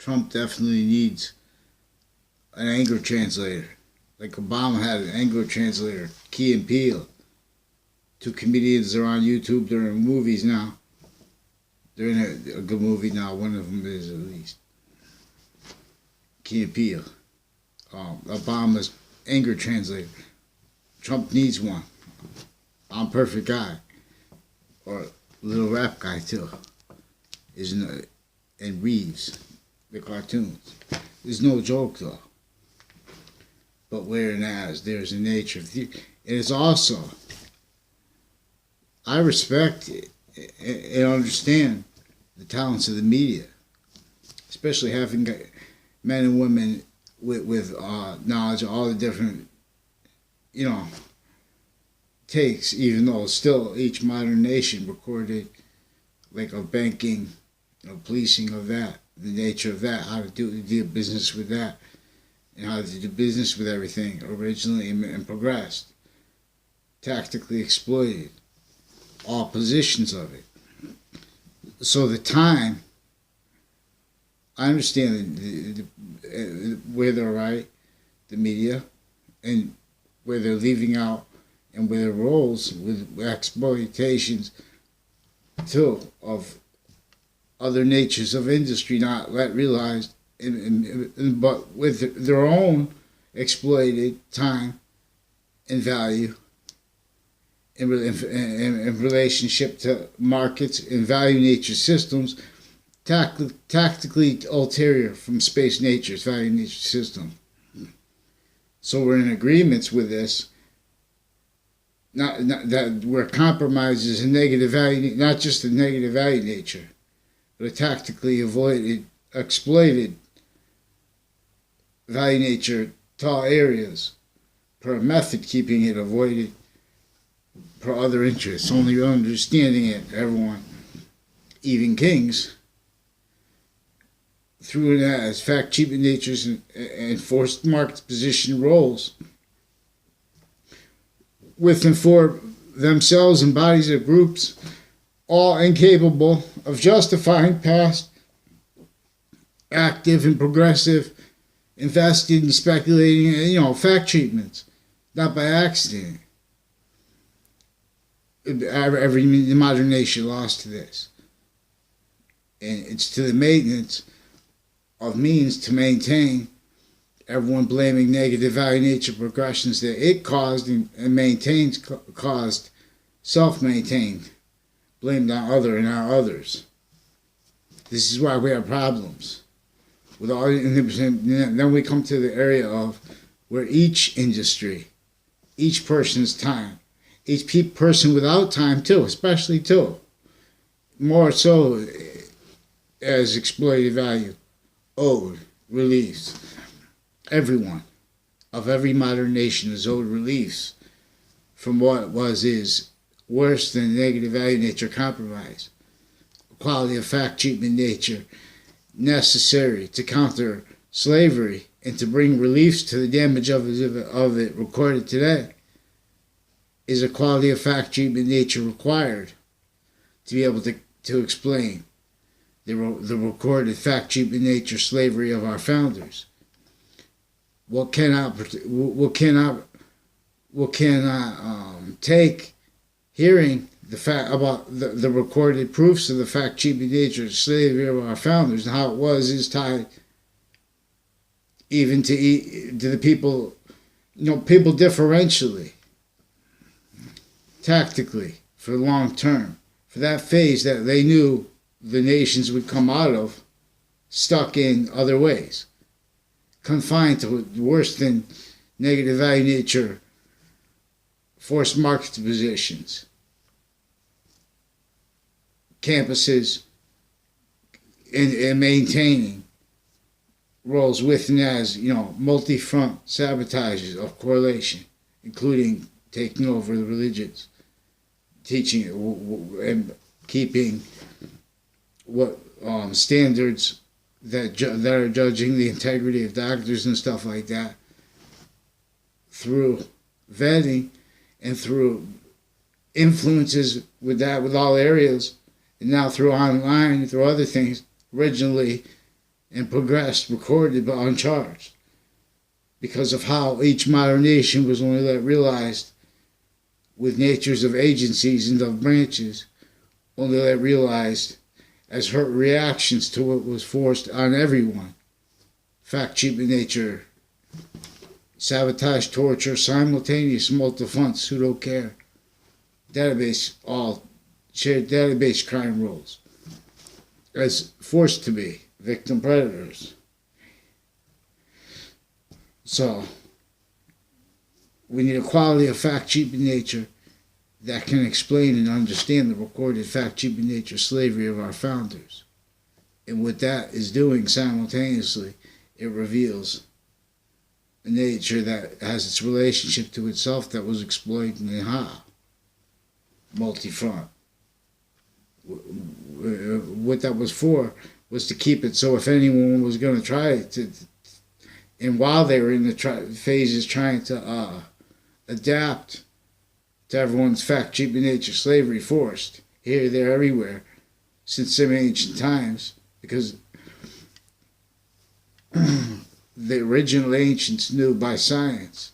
Trump definitely needs an anger translator. Like Obama had an anger translator, Key and Peele. Two comedians are on YouTube. They're in movies now. They're in a good movie now. One of them is at least. Key and Peele. Obama's anger translator. Trump needs one. I'm Perfect Guy. Or Little Rap Guy too. And Reeves, the cartoons. There's no joke though. But whereas there's a nature of theory. And it's also, I respect and understand the talents of the media, especially having men and women with knowledge of all the different, takes, even though still each modern nation recorded like of banking, policing of that, the nature of that, how to do business with that, and how to do business with everything originally and progressed, tactically exploited all positions of it. So the time, I understand where they're right, the media, and where they're leaving out and where their roles with exploitations too of other natures of industry not realized, but with their own exploited time and value in relationship to markets and value nature systems, tactically ulterior from space nature's value nature system. So we're in agreements with this. Not that where compromise is a negative value, not just a negative value nature, but a tactically exploited value nature tall areas per method, keeping it avoided per other interests, only understanding it, everyone, even kings, through it as fact cheaping natures and forced market position roles with and for themselves and bodies of groups, all incapable of justifying past, active and progressive, invested and speculating, fact treatments, not by accident. Every modern nation lost to this. And it's to the maintenance of means to maintain, everyone blaming negative value nature progressions that it caused and maintains caused, self-maintained, blamed on other and our others. This is why we have problems. With all, then we come to the area of where each industry, each person's time, each person without time too, especially too, more so as exploited value, owed reliefs. Everyone of every modern nation is owed reliefs from what is worse than negative value nature compromise, quality of fact treatment nature necessary to counter slavery and to bring reliefs to the damage of it recorded today is a quality of fact treatment nature required to be able to explain the recorded fact treatment nature slavery of our founders. What cannot take hearing the fact about the recorded proofs of the fact treatment nature of slavery of our founders and how it is tied even to the people, people differentially, tactically, for the long term, for that phase that they knew the nations would come out of, stuck in other ways, confined to worse than negative value nature, forced market positions, campuses, and maintaining roles with and as, multi-front sabotages of correlation, including taking over the religions, teaching and keeping what standards that are judging the integrity of doctors and stuff like that through vetting and through influences with all areas, and now through online and through other things, originally and progressed, recorded but uncharged, because of how each modern nation was only realized with natures of agencies and of branches, only realized as her reactions to what was forced on everyone. Fact, cheapen nature, sabotage, torture, simultaneous, multi-front, pseudo-care, database, all shared database crime roles, as forced to be victim predators. So, we need a quality of fact, cheapen nature that can explain and understand the recorded fact, cheapen nature slavery of our founders. And what that is doing simultaneously, it reveals a nature that has its relationship to itself that was exploited and how. Multi-front. What that was for was to keep it so if anyone was going to try to, and while they were in the phases trying to adapt to everyone's fact, cheapen nature slavery forced, here, there, everywhere, since some ancient times, because the original ancients knew by science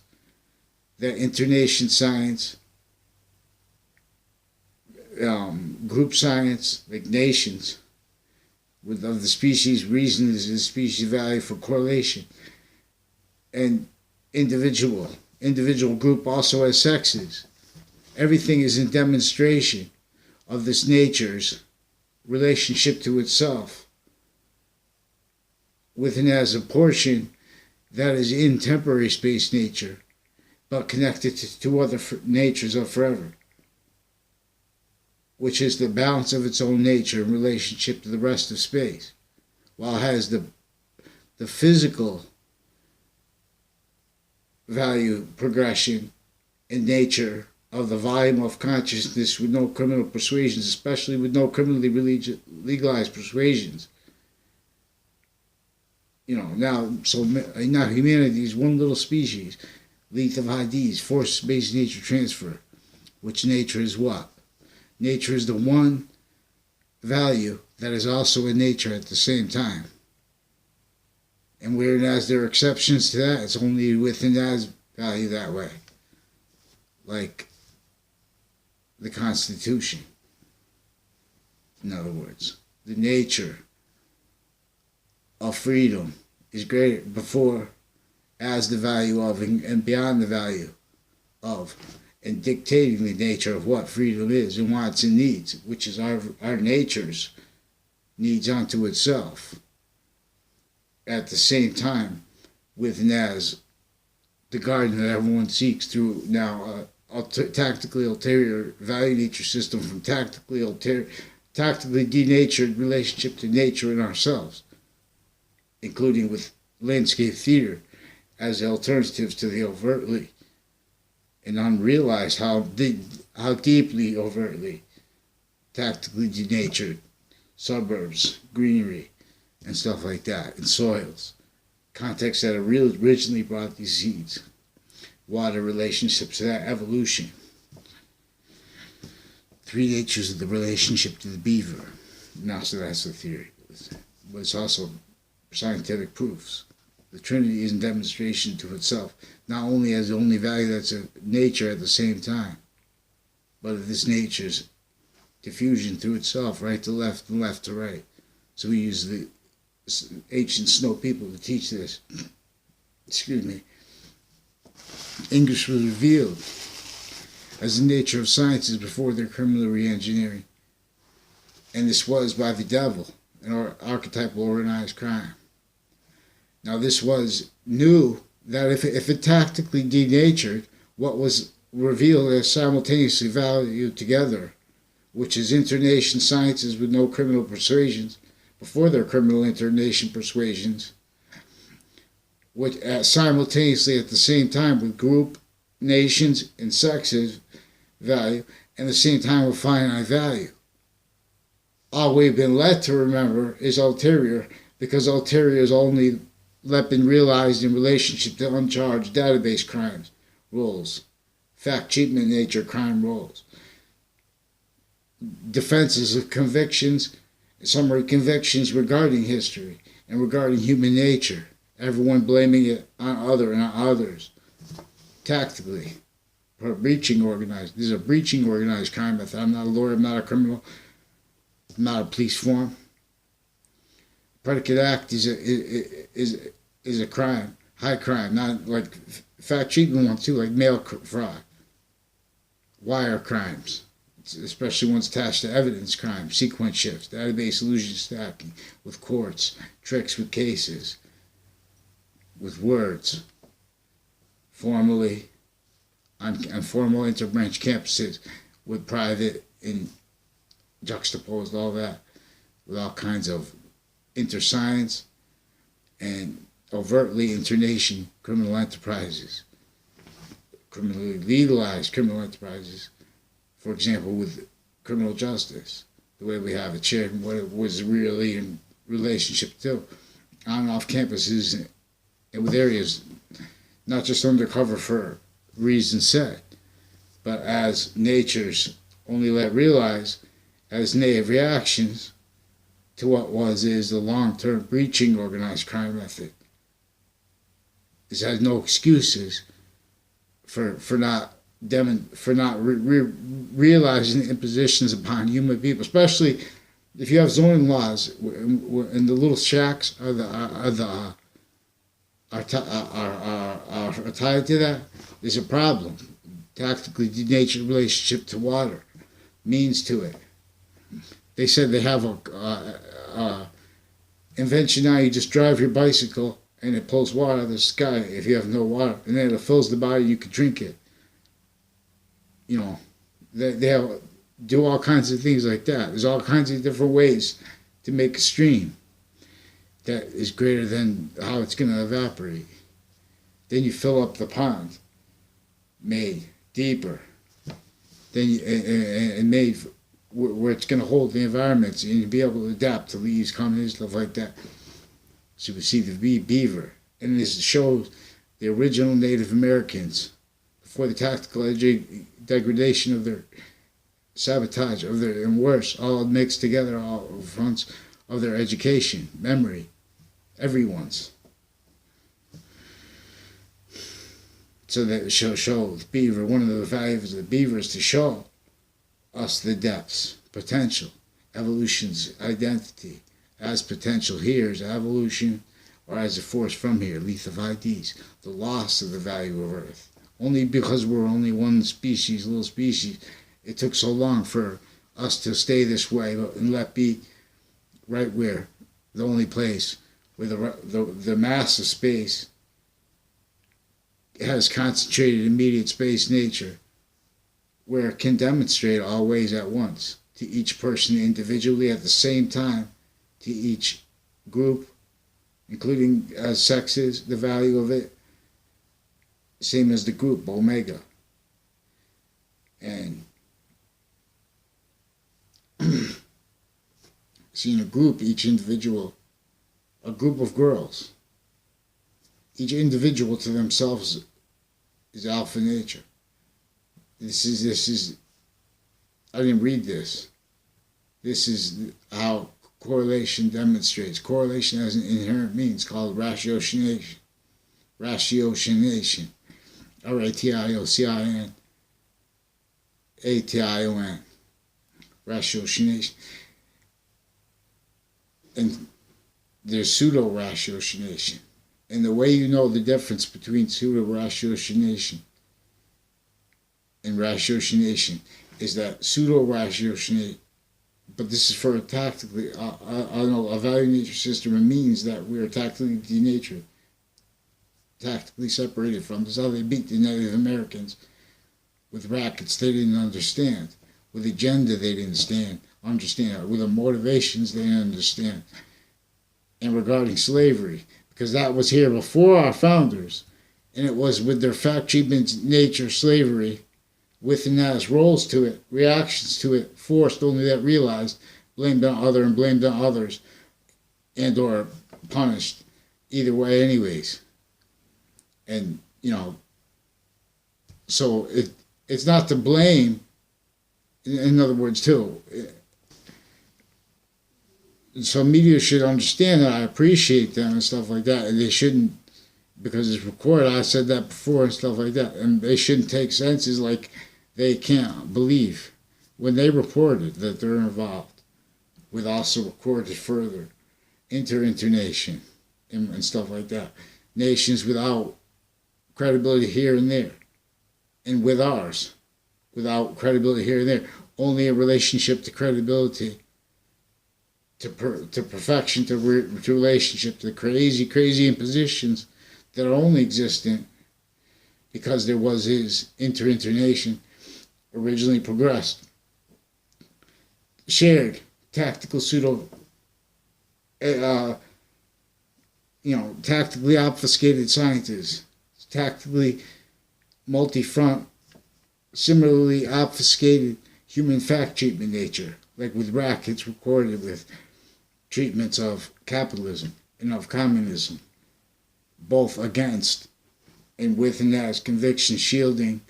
that internation science, group science, like nations, of the species, reason is the species value for correlation, and individual group also has sexes. Everything is in demonstration of this nature's relationship to itself, within as a portion that is in temporary space nature, but connected to other natures of forever, which is the balance of its own nature in relationship to the rest of space, while it has the physical value progression in nature of the volume of consciousness with no criminal persuasions, especially with no criminally legalized persuasions. Now humanity is one little species, length of IDs, force-based nature transfer, which nature is what? Nature is the one value that is also in nature at the same time. And whereas there are exceptions to that, it's only within that value that way. Like the Constitution. In other words, the nature of freedom is greater before as the value of and beyond the value of, and dictating the nature of what freedom is and wants and needs, which is our nature's needs unto itself. At the same time, with as the garden that everyone seeks through now tactically ulterior value nature system from tactically denatured relationship to nature and ourselves, including with landscape theater as alternatives to the overtly and unrealized how deeply overtly tactically denatured suburbs, greenery, and stuff like that, and soils, contexts that originally brought these seeds, water relationships to that evolution. 3 natures of the relationship to the beaver. Now, so that's the theory, but it's also scientific proofs. The Trinity is in demonstration to itself, not only as the only value that's a nature at the same time, but of this nature's diffusion through itself, right to left and left to right. So we use the ancient snow people to teach this. English was revealed as the nature of sciences before their criminal re-engineering. And this was by the devil, an archetypal organized crime. Now this was knew that if it tactically denatured what was revealed as simultaneously valued together, which is internation sciences with no criminal persuasions, before their criminal internation persuasions, which simultaneously at the same time with group, nations, and sexes value, and at the same time with finite value. All we've been led to remember is ulterior, because ulterior is only been realized in relationship to uncharged database crimes, roles, fact treatment nature crime roles, defenses of convictions, summary convictions regarding history, And regarding human nature, everyone blaming it on other and on others, tactically, for breaching organized. This is a breaching organized crime method. I'm not a lawyer, I'm not a criminal, I'm not a police form. Predicate act is a crime, high crime, not like fact treatment one too, like mail fraud, wire crimes, especially ones attached to evidence crimes, sequence shifts, database solution stacking with courts, tricks with cases, with words, formally on formal interbranch campuses, with private and juxtaposed all that, with all kinds of interscience and overtly internation criminal enterprises, criminally legalized criminal enterprises, for example, with criminal justice, the way we have it shared and what it was really in relationship to, on and off campuses and with areas not just undercover for reasons said, but as nature's only let realize as native reactions to what is the long-term breaching organized crime method. This has no excuses for not realizing the impositions upon human people, especially if you have zoning laws and the little shacks are tied to that. There's a problem. Tactically denatured relationship to water means to it. They said they have a invention now. You just drive your bicycle and it pulls water out of the sky if you have no water, and then it fills the body. You can drink it. You know, they have, do all kinds of things like that. There's all kinds of different ways to make a stream that is greater than how it's going to evaporate. Then you fill up the pond, made deeper. Then and made where it's going to hold the environment, and you'll be able to adapt to leaves coming and stuff like that. So we see the beaver, and this shows the original Native Americans before the tactical degradation of their sabotage of their, and worse, all mixed together, all fronts of their education, memory, everyone's. So that show the beaver, one of the values of the beaver is to show us the depths, potential, evolution's identity, as potential here as evolution, or as a force from here, lethal IDs, the loss of the value of Earth. Only because we're only one species, little species, it took so long for us to stay this way and let be right where the only place where the mass of space has concentrated immediate space nature, where it can demonstrate all ways at once, to each person individually at the same time, to each group, including as sexes, the value of it, same as the group, omega. And seeing a group, each individual, a group of girls, each individual to themselves is alpha nature. This is, I didn't read this. This is how correlation demonstrates. Correlation has an inherent means called ratiocination. Ratiocination. RATIOCIN. ATION. Ratiocination. And there's pseudo-ratiocination. And the way you know the difference between pseudo-ratiocination and ratiocination is that pseudo-ratiocination, but this is for a tactically, a value nature system, it means that we are tactically denatured, tactically separated from. This is how they beat the Native Americans with rackets they didn't understand, with agenda they didn't understand, with the motivations they didn't understand, and regarding slavery, because that was here before our founders, and it was with their fact treatment nature slavery, with and as roles to it, reactions to it, forced only that realized, blamed on other and blamed on others, and or punished, either way anyways. And, you know, so it's not to blame, in other words, too. So media should understand that I appreciate them and stuff like that, and they shouldn't, because it's recorded. I said that before and stuff like that, and they shouldn't take senses like they can't believe when they reported that they're involved with also recorded further internation and stuff like that. Nations without credibility here and there, and with ours without credibility here and there, only in relationship to credibility, to perfection, to relationship, to crazy impositions that are only existent because there was his internation originally progressed. Shared tactical tactically obfuscated scientists, tactically multi-front, similarly obfuscated human fact treatment nature, like with rackets recorded with treatments of capitalism and of communism, both against and with and as conviction shielding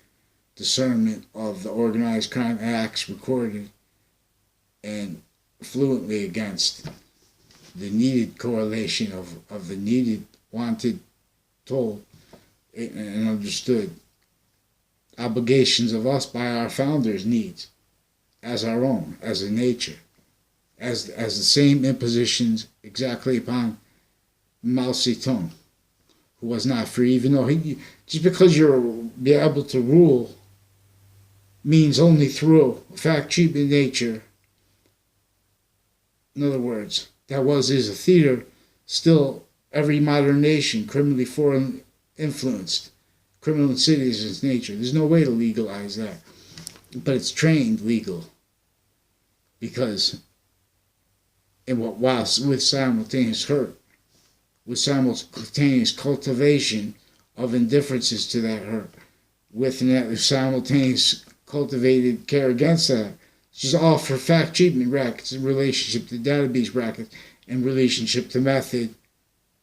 discernment of the organized crime acts recorded, and fluently against the needed correlation of the needed, wanted, told, and understood obligations of us by our founders' needs as our own, as a nature, as the same impositions exactly upon Mao Zedong, who was not free, even though just because you're be able to rule means only through fact treatment nature. In other words, that is a theater, still every modern nation criminally foreign influenced, criminal insidious in its nature. There's no way to legalize that. But it's trained legal. Because with simultaneous hurt, with simultaneous cultivation of indifferences to that hurt, with simultaneous cultivated care against that. It's just all for fact treatment rackets in relationship to database rackets, in relationship to method,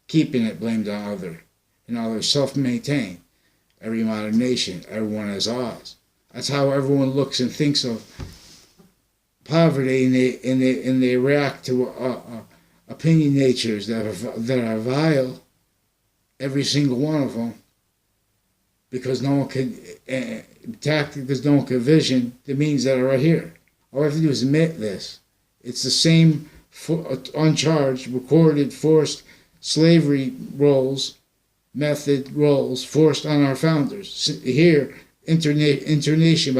keeping it blamed on other, and all self-maintained. Every modern nation, everyone has ours. That's how everyone looks and thinks of poverty, and they react to opinion natures that are vile, every single one of them, because no one can because no one can vision the means that are right here. All we have to do is admit this. It's the same uncharged, recorded, forced slavery roles, method roles forced on our founders. Here, internation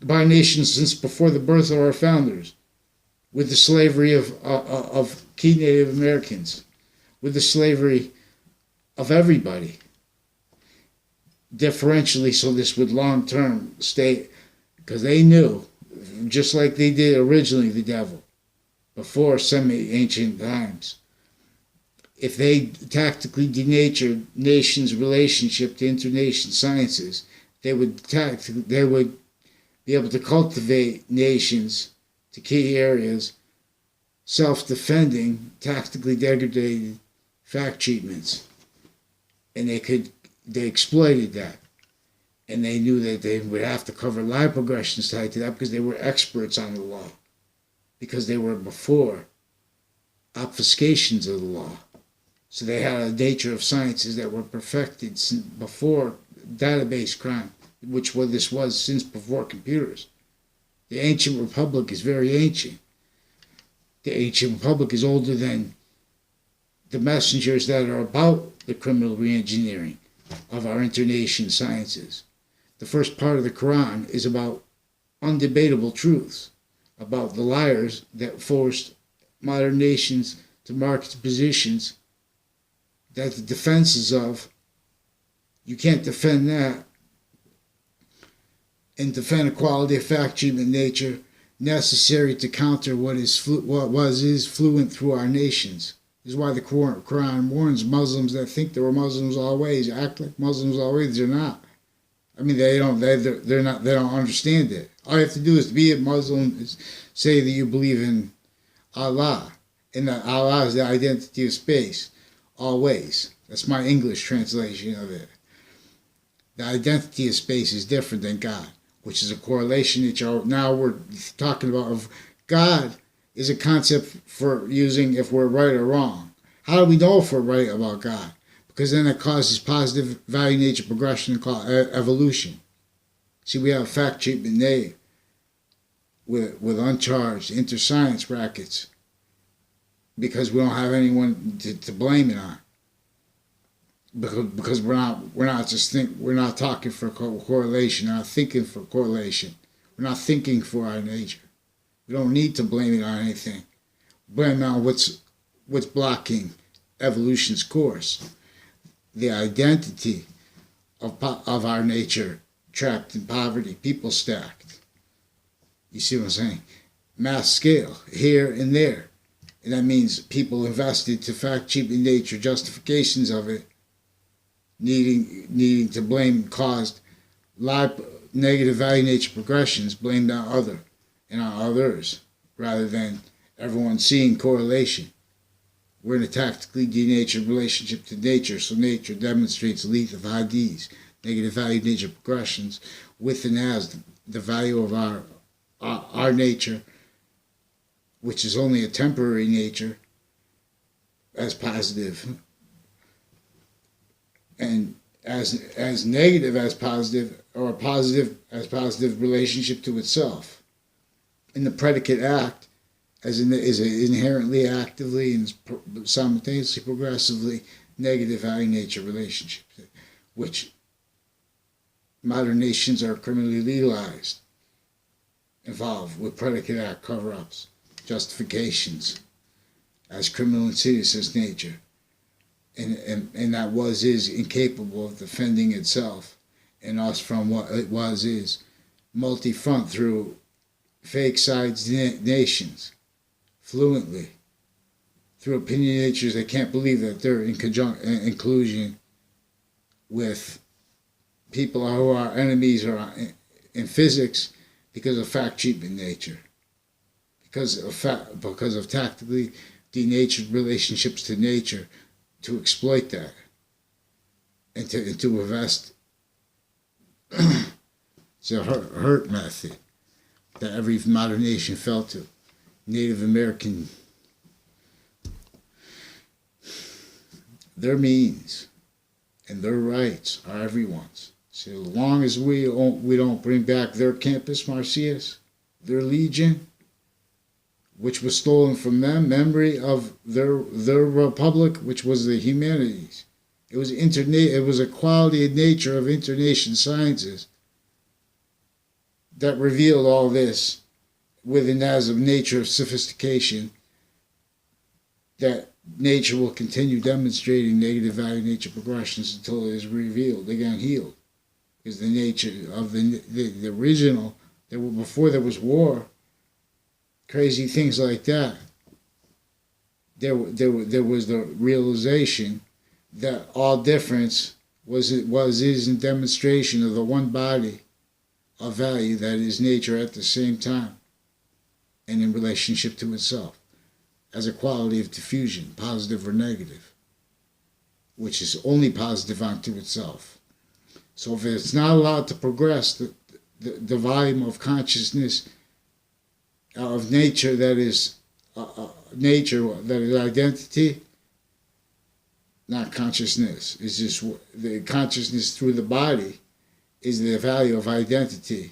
by nations since before the birth of our founders, with the slavery of key Native Americans, with the slavery of everybody, differentially, so this would long-term stay, because they knew, just like they did originally, the devil, before semi-ancient times, if they tactically denatured nations' relationship to internation sciences, they would be able to cultivate nations to key areas, self-defending, tactically degraded fact treatments. And they exploited that. And they knew that they would have to cover lie progressions tied to that because they were experts on the law. Because they were before obfuscations of the law. So they had a nature of sciences that were perfected before database crime, which what this was since before computers. The ancient republic is very ancient. The ancient republic is older than the messengers that are about the criminal reengineering of our internation sciences. The first part of the Quran is about undebatable truths, about the liars that forced modern nations to market positions that the defenses of, you can't defend that, and defend equality of fact treatment nature necessary to counter what is fluent through our nations. This is why the Quran warns Muslims that think they were Muslims always, act like Muslims always. They're not. I mean, they don't understand it. All you have to do is be a Muslim, is say that you believe in Allah, and that Allah is the identity of space, always. That's my English translation of it. The identity of space is different than God, which is a correlation that now we're talking about of God is a concept for using if we're right or wrong. How do we know if we're right about God? Because then it causes positive value nature progression called evolution. See, we have fact treatment name with uncharged interscience brackets because we don't have anyone to blame it on. Because we're not talking for correlation, we're not thinking for correlation. We're not thinking for our nature. We don't need to blame it on anything. Blame it on what's blocking evolution's course. The identity of our nature trapped in poverty, people stacked. You see what I'm saying? Mass scale, here and there. And that means people invested to fact cheaping nature, justifications of it, needing to blame caused negative value nature progressions blamed on others, rather than everyone seeing correlation. We're in a tactically denatured relationship to nature, so nature demonstrates length of IDs, negative value nature progressions, with and as the value of our nature, which is only a temporary nature, as positive, and as negative as positive, or positive as positive relationship to itself. And the predicate act is inherently, actively, and simultaneously, progressively negative value nature relationship, which modern nations are criminally legalized, involved with predicate act cover-ups, justifications as criminal insidious as nature. And that is incapable of defending itself and us from what it is multi-front through fake sides nations fluently through opinion natures that can't believe that they're in inclusion with people who are enemies or in physics because of fact cheaping nature, because of tactically denatured relationships to nature, to exploit that and to invest. It's a hurt method that every modern nation fell to. Native American, their means and their rights are everyone's. So as long as we don't bring back their campus marcias, their legion, which was stolen from them, memory of their republic, which was the humanities. It was a quality of nature of internation sciences that revealed all this with an as of nature of sophistication, that nature will continue demonstrating negative value nature progressions until it is revealed, again healed. Because the nature of the original, before there was war, crazy things like that, there was the realization that all difference is in demonstration of the one body of value that is nature at the same time and in relationship to itself as a quality of diffusion, positive or negative, which is only positive unto itself. So if it's not allowed to progress, the volume of consciousness of nature that is identity, not consciousness. It's just the consciousness through the body is the value of identity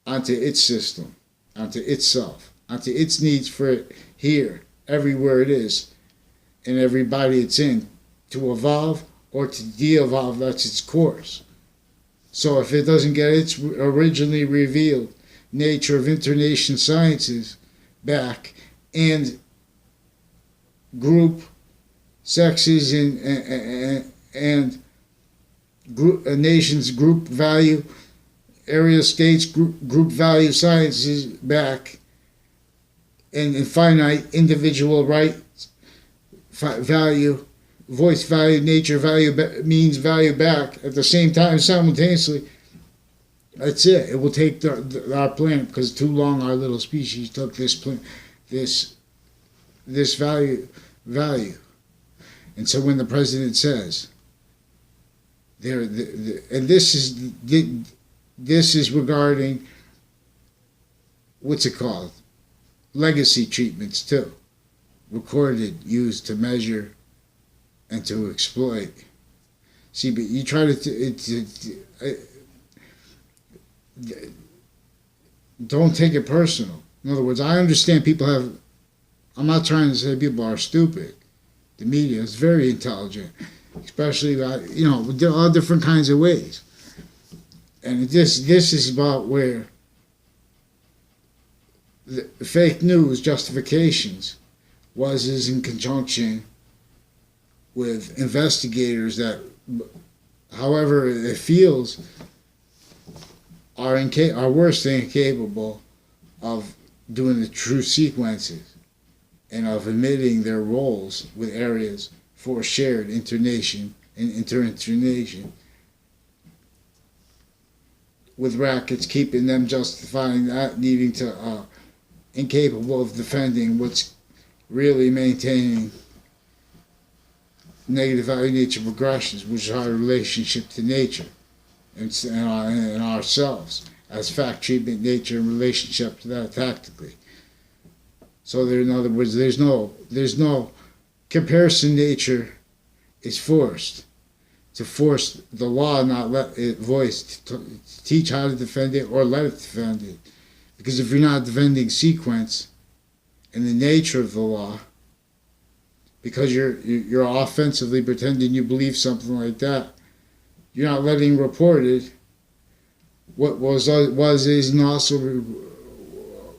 onto its system, onto itself, onto its needs for it here, everywhere it is, and every body it's in, to evolve or to de-evolve. That's its course. So if it doesn't get its originally revealed nature of internation sciences back, and group sexes and group nations group value, area states group value sciences back, and finite individual rights value, voice value, nature value, means value back at the same time simultaneously. That's it. It will take our planet, because too long our little species took this value. And so when the president says, and this is regarding, what's it called? legacy treatments too, recorded, used to measure and to exploit. See, but you try don't take it personal. In other words, I understand people have, I'm not trying to say people are stupid. The media is very intelligent, especially, there are all different kinds of ways. And this is about where the fake news justifications is in conjunction with investigators that, however it feels, are worse than incapable of doing the true sequences and of admitting their roles with areas for shared internation and inter-internation, with rackets keeping them justifying that, needing to, incapable of defending what's really maintaining negative value nature progressions, which is our relationship to nature and ourselves as fact treatment nature in relationship to that tactically. So there, in other words, there's no comparison. Nature is forced to force the law, not let it voice, to teach how to defend it or let it defend it. Because if you're not defending sequence and the nature of the law, because you're offensively pretending you believe something like that, you're not letting reported what was is and also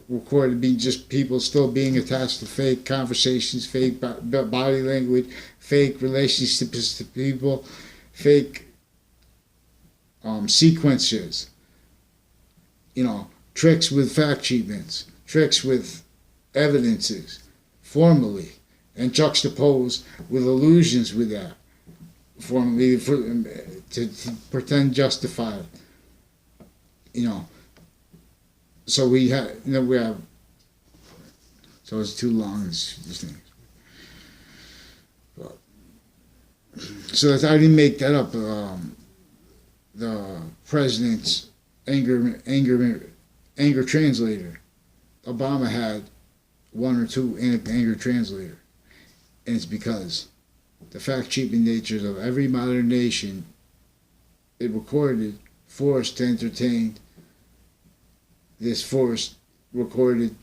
recorded being just people still being attached to fake conversations, fake body language, fake relationships to people, fake sequences, tricks with fact treatments, tricks with evidences, formally, and juxtaposed with illusions with that, formally, to pretend justified. So we have, so it's too long, this thing. But, so that I didn't make that up. The president's anger translator. Obama had one or two anger translator. And it's because the fact treatment natures of every modern nation, it recorded, forced to entertain, this forced, recorded,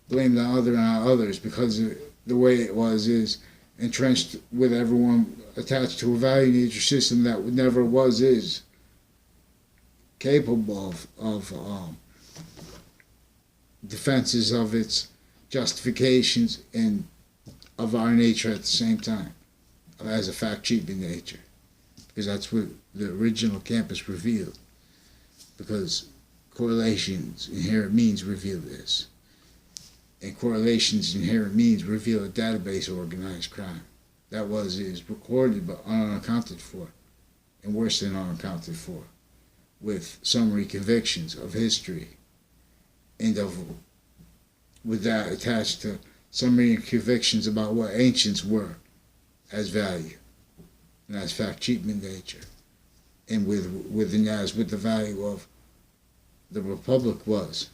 blamed on others because the way it is entrenched with everyone attached to a value nature system that never is capable of defenses of its justifications and of our nature at the same time, as a fact treatment nature, because that's what the original campus revealed, because correlations, inherent means reveal this, and correlations, inherent means reveal a database of organized crime that is recorded but unaccounted for, and worse than unaccounted for, with summary convictions of history, and with that attached to summary convictions about what ancients were as value and as fact treatment nature, and with the value of the republic was,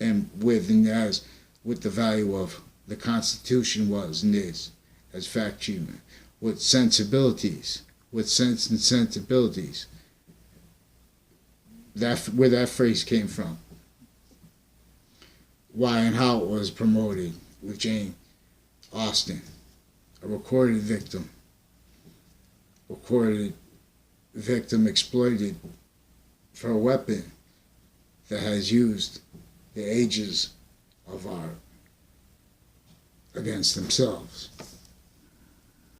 and with the value of the Constitution was and is as fact treatment, with sensibilities, with sense and sensibilities. Where that phrase came from, why and how it was promoted with Jane Austen, a recorded victim exploited for a weapon that has used the ages of art against themselves.